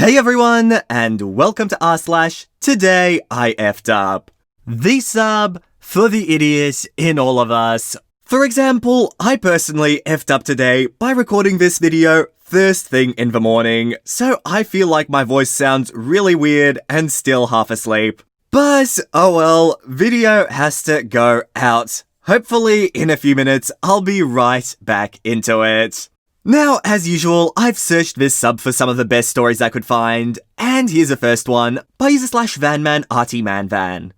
Hey everyone, and welcome to r/TodayIF up. The sub for the idiot in all of us. For example, I personally effed up today by recording this video first thing in the morning, so I feel like my voice sounds really weird and still half asleep. But, oh well, video has to go out. Hopefully, in a few minutes, I'll be right back into it. Now, as usual, I've searched this sub for some of the best stories I could find, and here's the first one, by user/vanmanartymanvan.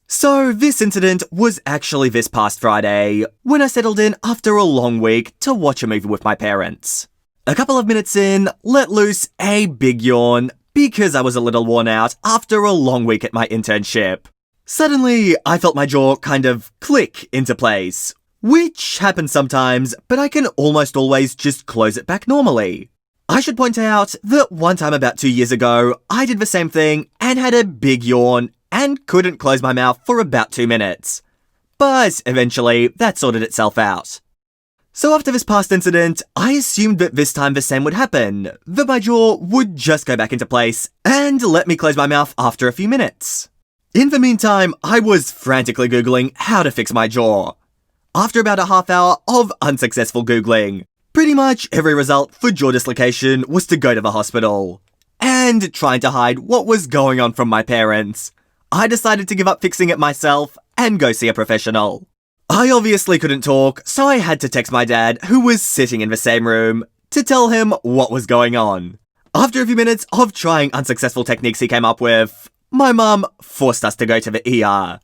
So, this incident was actually this past Friday, when I settled in after a long week to watch a movie with my parents. A couple of minutes in, let loose a big yawn, because I was a little worn out after a long week at my internship. Suddenly, I felt my jaw kind of click into place. Which happens sometimes, but I can almost always just close it back normally. I should point out that one time about 2 years ago, I did the same thing and had a big yawn and couldn't close my mouth for about 2 minutes. But eventually, that sorted itself out. So after this past incident, I assumed that this time the same would happen, that my jaw would just go back into place and let me close my mouth after a few minutes. In the meantime, I was frantically Googling how to fix my jaw. After about a half hour of unsuccessful Googling, pretty much every result for jaw dislocation was to go to the hospital. And trying to hide what was going on from my parents, I decided to give up fixing it myself and go see a professional. I obviously couldn't talk, so I had to text my dad, who was sitting in the same room, to tell him what was going on. After a few minutes of trying unsuccessful techniques he came up with, my mum forced us to go to the ER.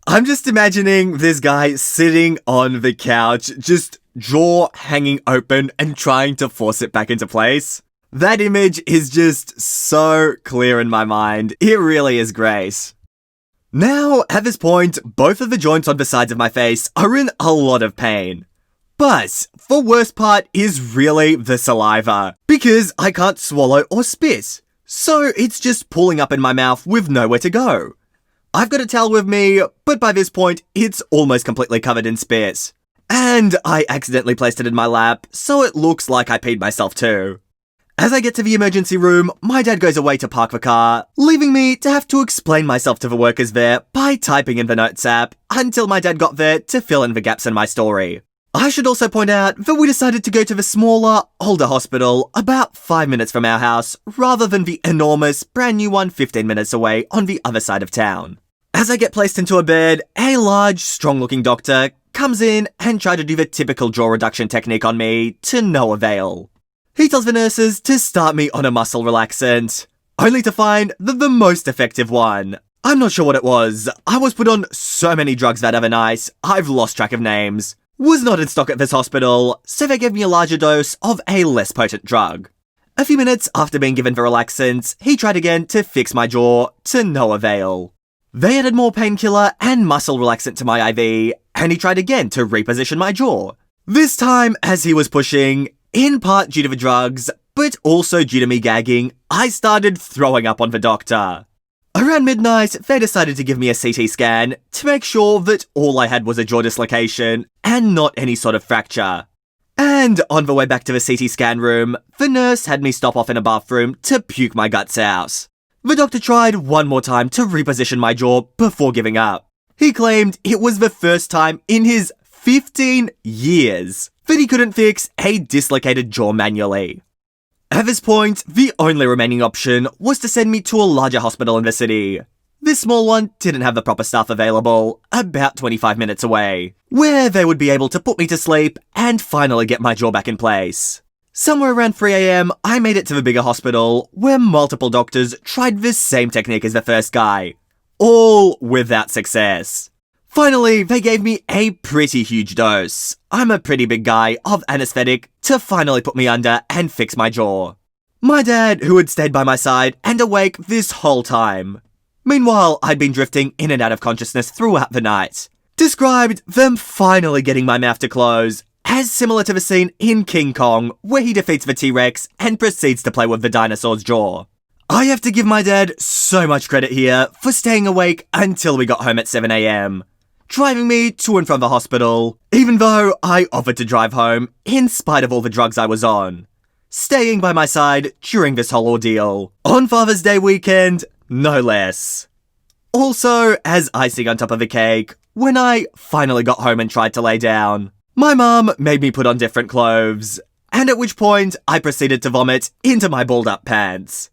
I'm just imagining this guy sitting on the couch, just jaw hanging open and trying to force it back into place. That image is just so clear in my mind. It really is great. Now, at this point, both of the joints on the sides of my face are in a lot of pain. But the worst part is really the saliva, because I can't swallow or spit. So it's just pooling up in my mouth with nowhere to go. I've got a towel with me, but by this point, it's almost completely covered in spit. And I accidentally placed it in my lap, so it looks like I peed myself too. As I get to the emergency room, my dad goes away to park the car, leaving me to have to explain myself to the workers there by typing in the notes app until my dad got there to fill in the gaps in my story. I should also point out that we decided to go to the smaller, older hospital about 5 minutes from our house rather than the enormous, brand new one 15 minutes away on the other side of town. As I get placed into a bed, a large, strong-looking doctor comes in and tries to do the typical jaw reduction technique on me to no avail. He tells the nurses to start me on a muscle relaxant, only to find that the most effective one, I'm not sure what it was, I was put on so many drugs that other night, I've lost track of names, was not in stock at this hospital, so they gave me a larger dose of a less potent drug. A few minutes after being given the relaxant, he tried again to fix my jaw to no avail. They added more painkiller and muscle relaxant to my IV, and he tried again to reposition my jaw. This time, as he was pushing, in part due to the drugs, but also due to me gagging, I started throwing up on the doctor. Around midnight, they decided to give me a CT scan to make sure that all I had was a jaw dislocation and not any sort of fracture. And on the way back to the CT scan room, the nurse had me stop off in a bathroom to puke my guts out. The doctor tried one more time to reposition my jaw before giving up. He claimed it was the first time in his 15 years that he couldn't fix a dislocated jaw manually. At this point, the only remaining option was to send me to a larger hospital in the city. This small one didn't have the proper staff available, about 25 minutes away, where they would be able to put me to sleep and finally get my jaw back in place. Somewhere around 3 AM, I made it to the bigger hospital, where multiple doctors tried the same technique as the first guy, all without success. Finally, they gave me a pretty huge dose, I'm a pretty big guy, of anesthetic to finally put me under and fix my jaw. My dad, who had stayed by my side and awake this whole time. Meanwhile, I'd been drifting in and out of consciousness throughout the night. Described them finally getting my mouth to close, as similar to the scene in King Kong where he defeats the T-Rex and proceeds to play with the dinosaur's jaw. I have to give my dad so much credit here for staying awake until we got home at 7 AM. Driving me to and from the hospital, even though I offered to drive home in spite of all the drugs I was on. staying by my side during this whole ordeal. On Father's Day weekend, no less. Also, as icing on top of the cake, when I finally got home and tried to lay down, my mum made me put on different clothes, and at which point I proceeded to vomit into my balled up pants.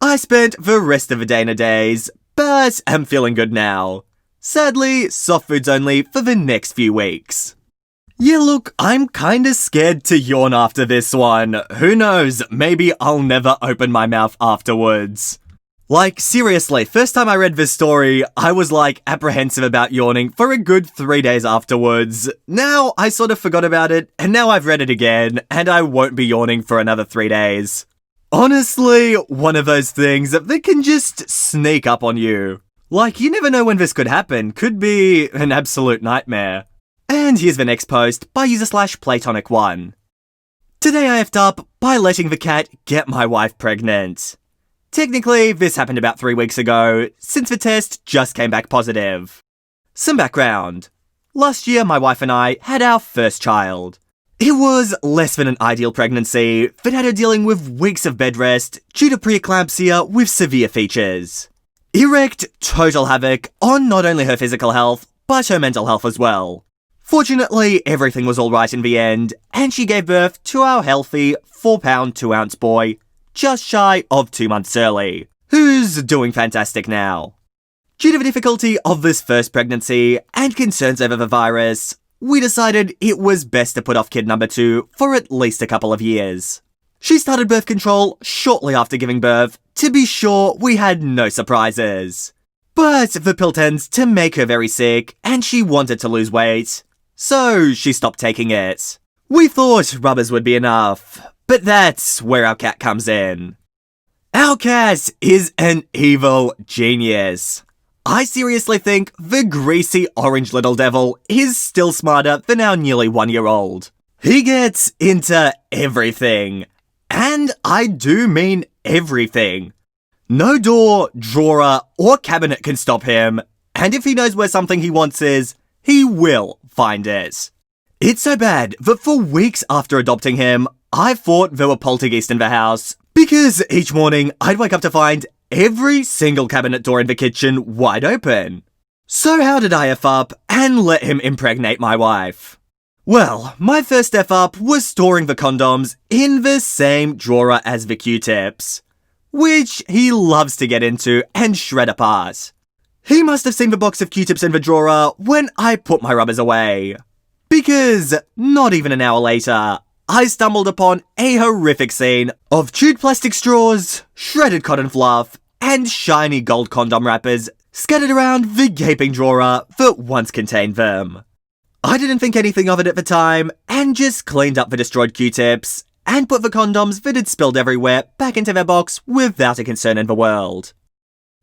I spent the rest of the day in a daze, but am feeling good now. Sadly, soft foods only for the next few weeks. Yeah, look, I'm kinda scared to yawn after this one. Who knows, maybe I'll never open my mouth afterwards. Like, seriously, first time I read this story, I was like apprehensive about yawning for a good 3 days afterwards. Now, I sort of forgot about it, and now I've read it again, and I won't be yawning for another 3 days. Honestly, one of those things that can just sneak up on you. Like, you never know when this could happen, could be an absolute nightmare. And here's the next post by user/Platonic1. Today I effed up by letting the cat get my wife pregnant. Technically, this happened about 3 weeks ago, since the test just came back positive. Some background. Last year, my wife and I had our first child. It was less than an ideal pregnancy that had her dealing with weeks of bed rest due to preeclampsia with severe features. It wreaked total havoc on not only her physical health, but her mental health as well. Fortunately, everything was alright in the end, and she gave birth to our healthy 4-pound 2-ounce boy, just shy of 2 months early, who's doing fantastic now. Due to the difficulty of this first pregnancy and concerns over the virus, we decided it was best to put off kid number 2 for at least a couple of years. She started birth control shortly after giving birth to be sure we had no surprises. But the pill tends to make her very sick and she wanted to lose weight, so she stopped taking it. We thought rubbers would be enough, but that's where our cat comes in. Our cat is an evil genius. I seriously think the greasy orange little devil is still smarter than our nearly 1-year-old. He gets into everything. And I do mean everything. No door, drawer, or cabinet can stop him. And if he knows where something he wants is, he will find it. It's so bad that for weeks after adopting him, I thought there were poltergeists in the house. Because each morning I'd wake up to find every single cabinet door in the kitchen wide open. So how did I F up and let him impregnate my wife? Well, my first F up was storing the condoms in the same drawer as the Q-tips, which he loves to get into and shred apart. He must have seen the box of Q-tips in the drawer when I put my rubbers away. Because not even an hour later, I stumbled upon a horrific scene of chewed plastic straws, shredded cotton fluff, and shiny gold condom wrappers scattered around the gaping drawer that once contained them. I didn't think anything of it at the time, and just cleaned up the destroyed Q-tips, and put the condoms that had spilled everywhere back into their box without a concern in the world.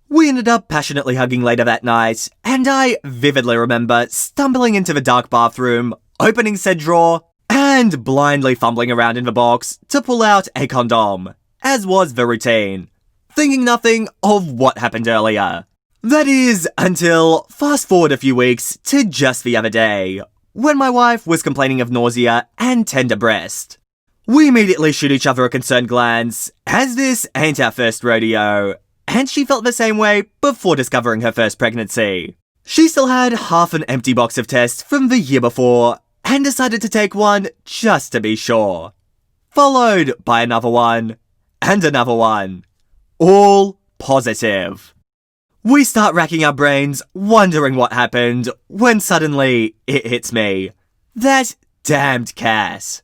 We ended up passionately hugging later that night, and I vividly remember stumbling into the dark bathroom, opening said drawer, and blindly fumbling around in the box to pull out a condom, as was the routine, thinking nothing of what happened earlier. That is, until fast forward a few weeks to just the other day, when my wife was complaining of nausea and tender breast. We immediately shoot each other a concerned glance, as this ain't our first rodeo, and she felt the same way before discovering her first pregnancy. She still had half an empty box of tests from the year before, and decided to take one just to be sure. Followed by another one, and another one. All positive. We start racking our brains, wondering what happened, when suddenly it hits me. That damned cat.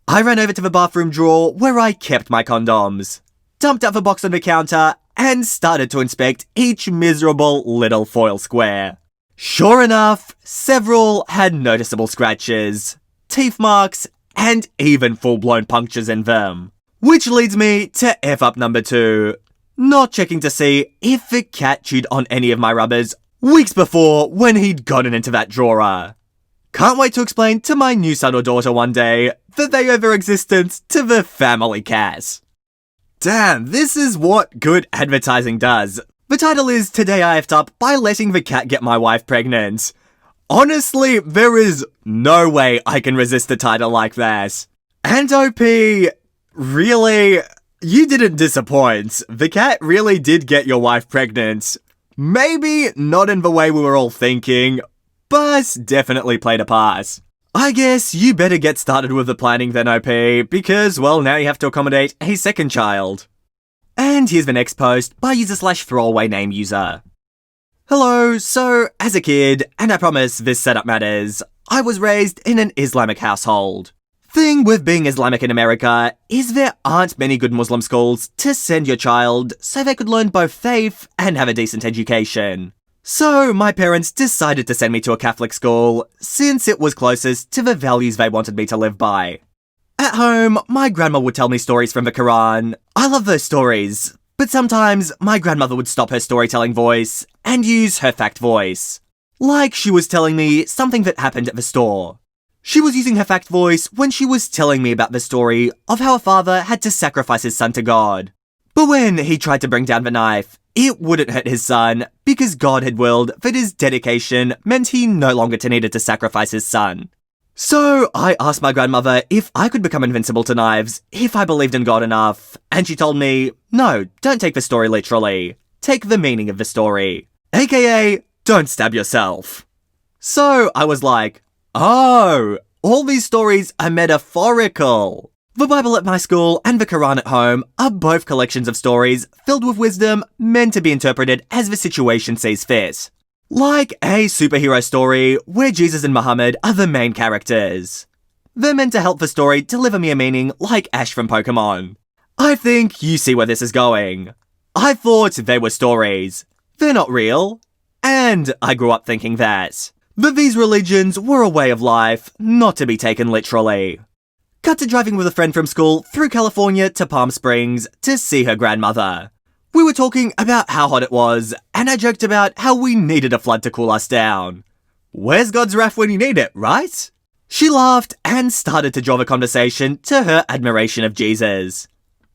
I ran over to the bathroom drawer where I kept my condoms, dumped out the box on the counter, and started to inspect each miserable little foil square. Sure enough, several had noticeable scratches, teeth marks, and even full-blown punctures in them. Which leads me to F up number 2, not checking to see if the cat chewed on any of my rubbers weeks before when he'd gotten into that drawer. Can't wait to explain to my new son or daughter one day that they owe their existence to the family cat. Damn, this is what good advertising does. The title is Today I Effed Up by letting the cat get my wife pregnant. Honestly, there is no way I can resist a title like that. And OP Really? You didn't disappoint. The cat really did get your wife pregnant. Maybe not in the way we were all thinking, but definitely played a part. I guess you better get started with the planning then, OP, because, well, now you have to accommodate a second child. And here's the next post by user/throwaway name user. Hello, so as a kid, and I promise this setup matters, I was raised in an Islamic household. Thing with being Islamic in America is there aren't many good Muslim schools to send your child so they could learn both faith and have a decent education. So my parents decided to send me to a Catholic school since it was closest to the values they wanted me to live by. At home, my grandma would tell me stories from the Quran. I love those stories, but sometimes my grandmother would stop her storytelling voice and use her fact voice. Like she was telling me something that happened at the store. She was using her fact voice when she was telling me about the story of how a father had to sacrifice his son to God. But when he tried to bring down the knife, it wouldn't hurt his son because God had willed that his dedication meant he no longer needed to sacrifice his son. So I asked my grandmother if I could become invincible to knives if I believed in God enough, and she told me, no, don't take the story literally. Take the meaning of the story. AKA, don't stab yourself. So I was like, oh, all these stories are metaphorical. The Bible at my school and the Quran at home are both collections of stories filled with wisdom meant to be interpreted as the situation sees fit. Like a superhero story where Jesus and Muhammad are the main characters. They're meant to help the story deliver me a meaning like Ash from Pokemon. I think you see where this is going. I thought they were stories. They're not real. And I grew up thinking that these religions were a way of life, not to be taken literally. Cut to driving with a friend from school through California to Palm Springs to see her grandmother. We were talking about how hot it was, and I joked about how we needed a flood to cool us down. Where's God's wrath when you need it, right? She laughed and started to draw the conversation to her admiration of Jesus.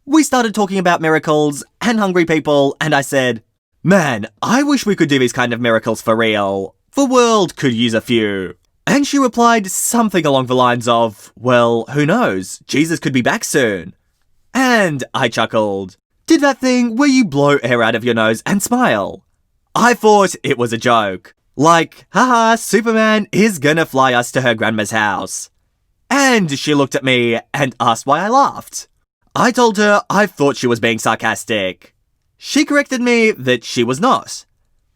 We started talking about miracles and hungry people, and I said, man, I wish we could do these kind of miracles for real. The world could use a few. And she replied something along the lines of, well, who knows? Jesus could be back soon. And I chuckled. Did that thing where you blow air out of your nose and smile. I thought it was a joke. Like, haha, Superman is gonna fly us to her grandma's house. And she looked at me and asked why I laughed. I told her I thought she was being sarcastic. She corrected me that she was not.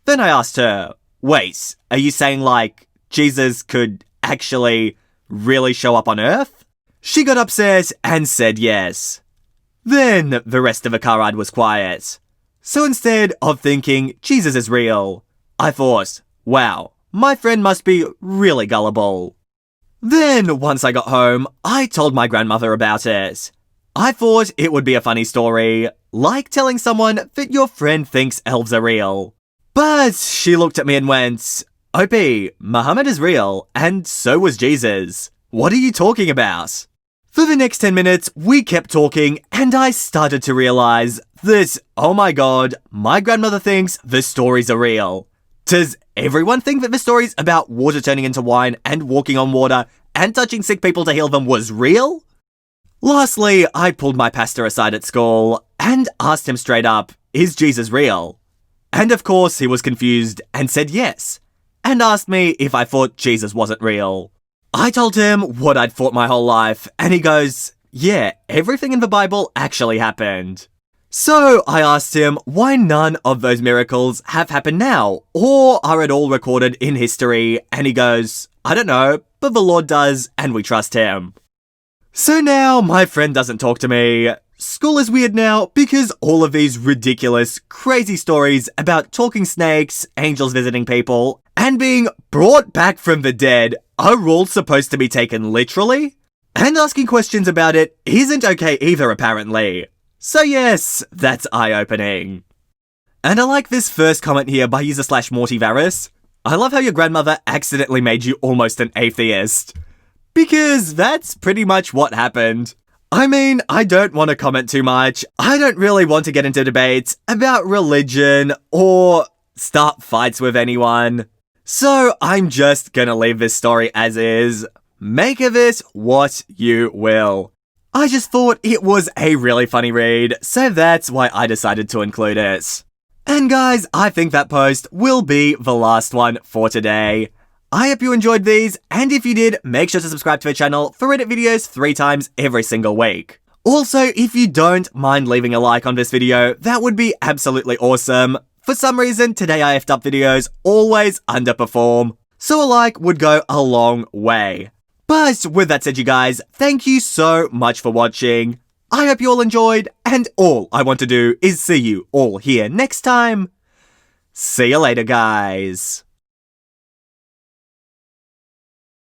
Then I asked her, wait, are you saying like Jesus could actually really show up on Earth? She got upset and said yes. Then the rest of the car ride was quiet. So instead of thinking Jesus is real, I thought, wow, my friend must be really gullible. Then once I got home, I told my grandmother about it. I thought it would be a funny story, like telling someone that your friend thinks elves are real. But she looked at me and went, OP, Muhammad is real, and so was Jesus. What are you talking about? For the next 10 minutes, we kept talking, and I started to realize that, oh my god, my grandmother thinks the stories are real. Does everyone think that the stories about water turning into wine and walking on water and touching sick people to heal them was real? Lastly, I pulled my pastor aside at school and asked him straight up, is Jesus real? And of course, he was confused and said yes, and asked me if I thought Jesus wasn't real. I told him what I'd thought my whole life, and he goes, yeah, everything in the Bible actually happened. So I asked him why none of those miracles have happened now, or are at all recorded in history, and he goes, I don't know, but the Lord does, and we trust him. So now my friend doesn't talk to me. School is weird now because all of these ridiculous, crazy stories about talking snakes, angels visiting people, and being brought back from the dead are all supposed to be taken literally? And asking questions about it isn't okay either, apparently. So yes, that's eye-opening. And I like this first comment here by user/Mortyvarus. I love how your grandmother accidentally made you almost an atheist. Because that's pretty much what happened. I mean, I don't want to comment too much. I don't really want to get into debates about religion or start fights with anyone. So I'm just gonna leave this story as is. Make of it what you will. I just thought it was a really funny read, so that's why I decided to include it. And guys, I think that post will be the last one for today. I hope you enjoyed these, and if you did, make sure to subscribe to the channel for Reddit videos 3 times every single week. Also, if you don't mind leaving a like on this video, that would be absolutely awesome. For some reason, TodayIF edUp videos always underperform, so a like would go a long way. But with that said, you guys, thank you so much for watching. I hope you all enjoyed, and all I want to do is see you all here next time. See you later, guys.